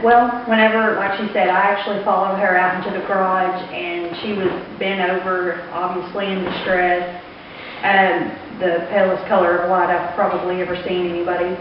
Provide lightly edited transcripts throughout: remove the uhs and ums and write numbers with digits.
Well, whenever, like she said, I actually followed her out into the garage, and she was bent over, obviously in distress. The palest color of white I've probably ever seen anybody.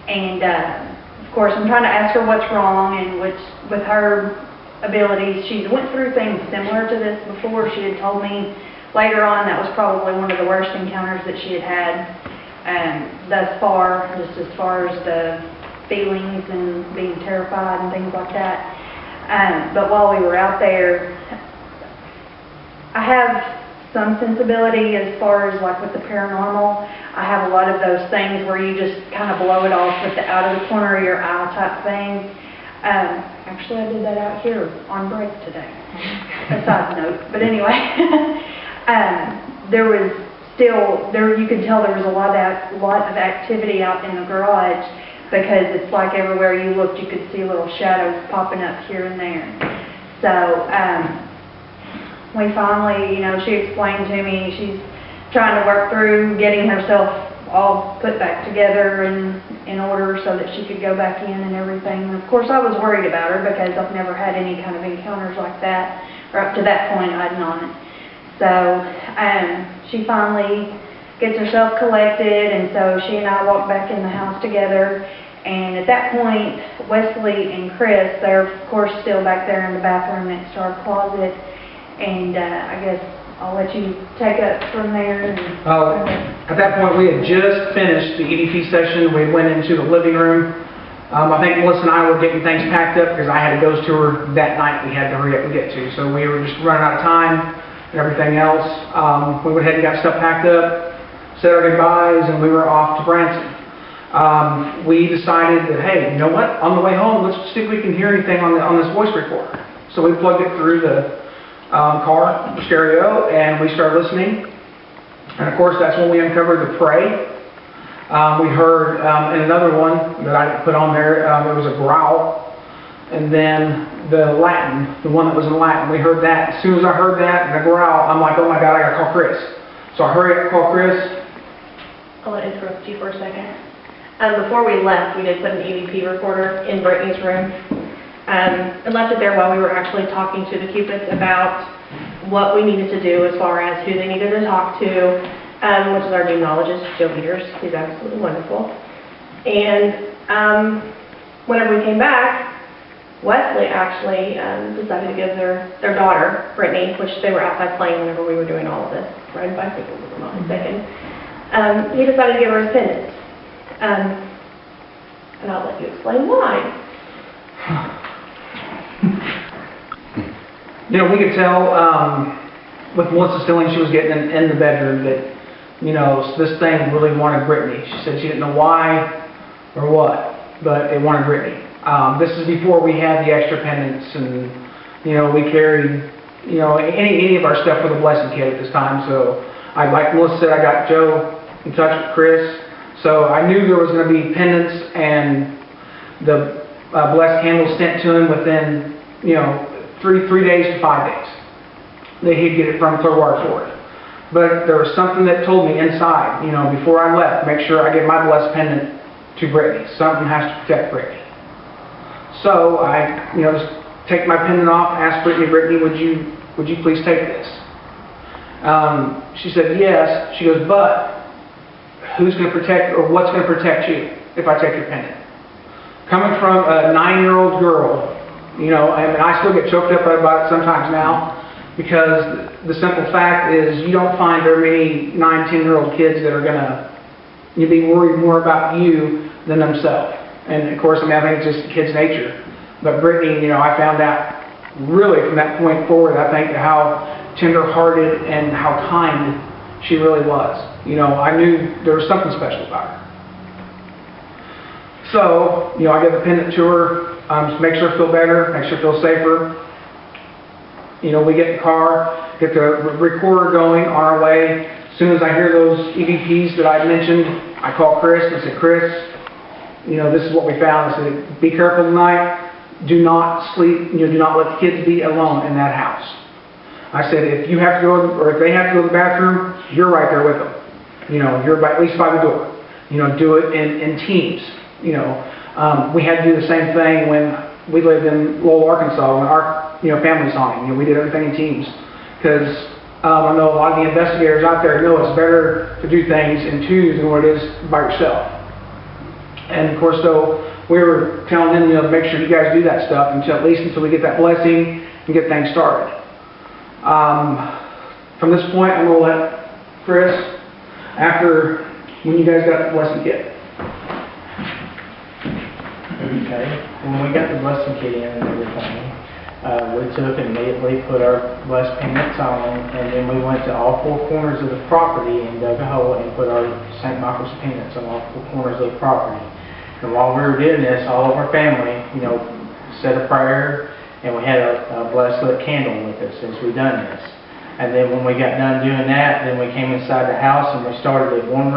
And of course, I'm trying to ask her what's wrong, and with her abilities, she went through things similar to this before. She had told me later on that was probably one of the worst encounters that she had had thus far, just as far as the feelings and being terrified and things like that. But while we were out there, I have some sensibility as far as like with the paranormal. I have a lot of those things where you just kind of blow it off with the out of the corner of your eye type thing. Actually, I did that out here on break today. A side note, but anyway, there was still you could tell there was a lot of activity out in the garage, because it's like everywhere you looked, you could see little shadows popping up here and there. So we finally, she explained to me she's trying to work through getting herself all put back together and in order so that she could go back in and everything. And of course, I was worried about her because I've never had any kind of encounters like that, or up to that point I'd known it. So she finally gets herself collected, and so she and I walked back in the house together. And at that point, Wesley and Chris, they're of course still back there in the bathroom next to our closet. And I guess I'll let you take up from there. At that point, we had just finished the EVP session. We went into the living room. I think Melissa and I were getting things packed up because I had a ghost tour that night we had to hurry up and get to. So we were just running out of time and everything else. We went ahead and got stuff packed up, said our goodbyes, and we were off to Branson. We decided that, hey, you know what? On the way home, let's see if we can hear anything on this voice recorder. So we plugged it through the car stereo, and we started listening. And of course, that's when we uncovered the pray. We heard in another one that I didn't put on there, there was a growl, and then the Latin, the one that was in Latin, we heard that. As soon as I heard that and the growl, I'm like, oh my God, I gotta call Chris. So I hurry up and call Chris. I'll interrupt you for a second. Before we left, we did put an EVP recorder in Brittany's room. And left it there while we were actually talking to the Cupits about what we needed to do as far as who they needed to talk to, which is our demonologist, Joe Peters. He's absolutely wonderful. And whenever we came back, Wesley actually decided to give their daughter, Brittany, which they were outside playing whenever we were doing all of this, riding bicycles, if I'm not mistaken. He decided to give her his pendant. And I'll let you explain why. We could tell with Melissa's feeling she was getting in the bedroom that, this thing really wanted Brittany. She said she didn't know why or what, but it wanted Brittany. This is before we had the extra pendants, and, we carried, any of our stuff with a blessing kit at this time. So like Melissa said, I got Joe in touch with Chris. So I knew there was going to be pendants and the blessed candles sent to him within, 3 days to 5 days. That he'd get it from Clearwater, Florida. But there was something that told me inside, before I left, make sure I get my blessed pendant to Brittany. Something has to protect Brittany. So I, just take my pendant off, ask Brittany, would you please take this? She said yes. She goes, but who's going to protect, or what's going to protect you if I take your pendant? Coming from a 9-year-old girl, I still get choked up about it sometimes now, because the simple fact is you don't find very many 9, 10-year-old kids that are going to be worried more about you than themselves. And of course, I think it's just the kid's nature. But Brittany, I found out really from that point forward, I think, how tender-hearted and how kind she really was. I knew there was something special about her. So, I give the pendant to her, just make sure I feel better, make sure I feel safer. We get in the car, get the recorder going on our way. As soon as I hear those EVPs that I mentioned, I call Chris and say, Chris, this is what we found. I said, be careful tonight. Do not sleep, do not let the kids be alone in that house. I said, if you have to go, or if they have to go to the bathroom, you're right there with them. You're at least by the door. Do it in teams. We had to do the same thing when we lived in Lowell, Arkansas, when our, family's haunting. We did everything in teams. Because I know a lot of the investigators out there know it's better to do things in twos than what it is by yourself. And of course, though, we were telling them, to make sure you guys do that stuff until we get that blessing and get things started. From this point, I'm going to let Chris, after when you guys got the blessing kit. Okay, when we got the blessing kit in and everything, we took and immediately put our blessed pendants on, and then we went to all four corners of the property and dug a hole and put our St. Michael's pendants on all four corners of the property. And while we were doing this, all of our family, said a prayer, and we had a blessed lit candle with us as we done this. And then when we got done doing that, then we came inside the house and we started at one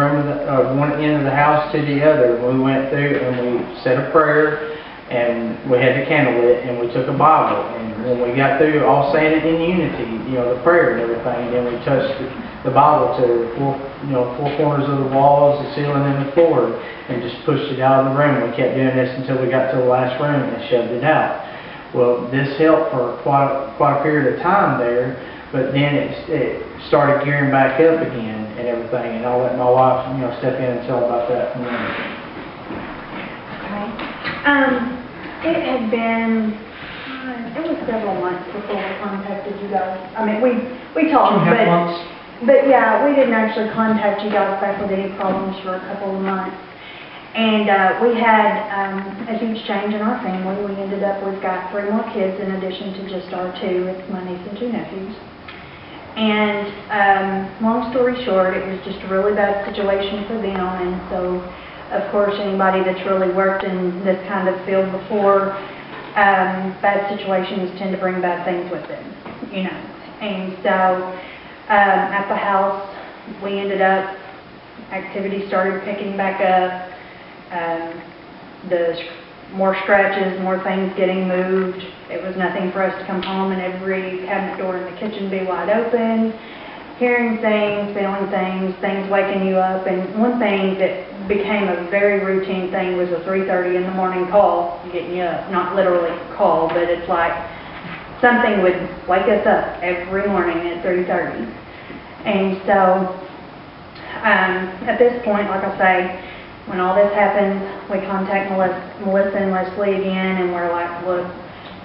end of the house to the other. We went through and we said a prayer, and we had the candle lit, and we took a Bible. And when we got through all saying it in unity, the prayer and everything, then we touched the Bible to the four corners of the walls, the ceiling, and the floor, and just pushed it out of the room. We kept doing this until we got to the last room and shoved it out. Well, this helped for quite a period of time there. But then it started gearing back up again and everything, and I'll let my wife, step in and tell about that from there. Okay. It had been, it was several months before we contacted you guys. I mean, we talked, but yeah, we didn't actually contact you guys back with any problems for a couple of months. And we had a huge change in our family. We've got 3 more kids in addition to just our 2. It's my niece and 2 nephews. And long story short, it was just a really bad situation for them. And so, of course, anybody that's really worked in this kind of field before, bad situations tend to bring bad things with them, And so, at the house, we ended up, activity started picking back up. More scratches, more things getting moved. It was nothing for us to come home and every cabinet door in the kitchen be wide open, hearing things, feeling things, things waking you up. And one thing that became a very routine thing was a 3:30 in the morning call, getting you up. Not literally call, but it's like something would wake us up every morning at 3:30. And so, at this point, like I say, when all this happens, we contact Melissa and Leslie again, and we're like, look,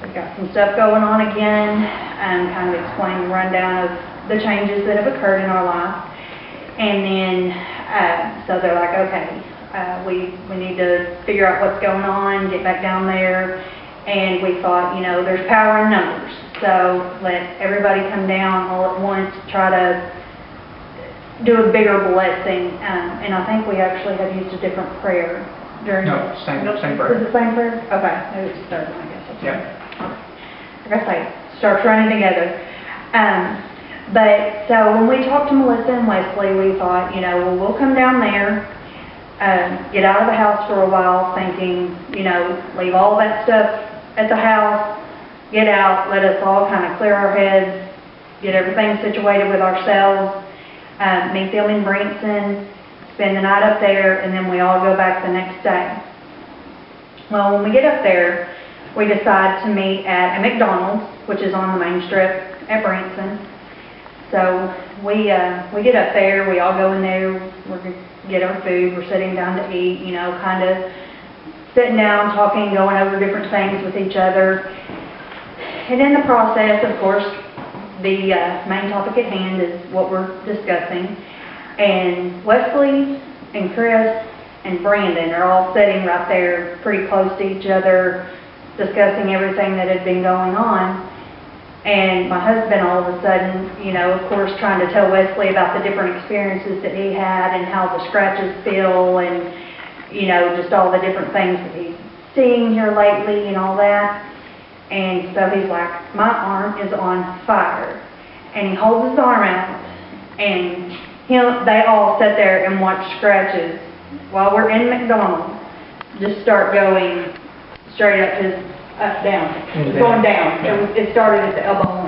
we've got some stuff going on again, and kind of explain the rundown of the changes that have occurred in our life. And then, so they're like, okay, we need to figure out what's going on, get back down there. And we thought, there's power in numbers. So let everybody come down all at once, try to do a bigger blessing, and I think we actually have used a different prayer during. No, same prayer. Is it the same prayer? Okay, maybe it's the third one, I guess. Yeah. Like I say, starts running together. But so when we talked to Melissa and Leslie, we thought, well, we'll come down there, get out of the house for a while, thinking, leave all that stuff at the house, get out, let us all kind of clear our heads, get everything situated with ourselves. Meet them in Branson, spend the night up there, and then we all go back the next day. Well, when we get up there, we decide to meet at a McDonald's, which is on the main strip at Branson. So we get up there, we all go in there, we get our food, we're sitting down to eat, kind of sitting down, talking, going over different things with each other. And in the process, of course, the main topic at hand is what we're discussing, and Wesley and Chris and Brandon are all sitting right there pretty close to each other, discussing everything that had been going on. And my husband all of a sudden, of course, trying to tell Wesley about the different experiences that he had and how the scratches feel, and just all the different things that he's seeing here lately and all that. And so he's like, my arm is on fire. And he holds his arm out, and they all sit there and watch scratches while we're in McDonald's just start going straight up down. It's going down. It started at the elbow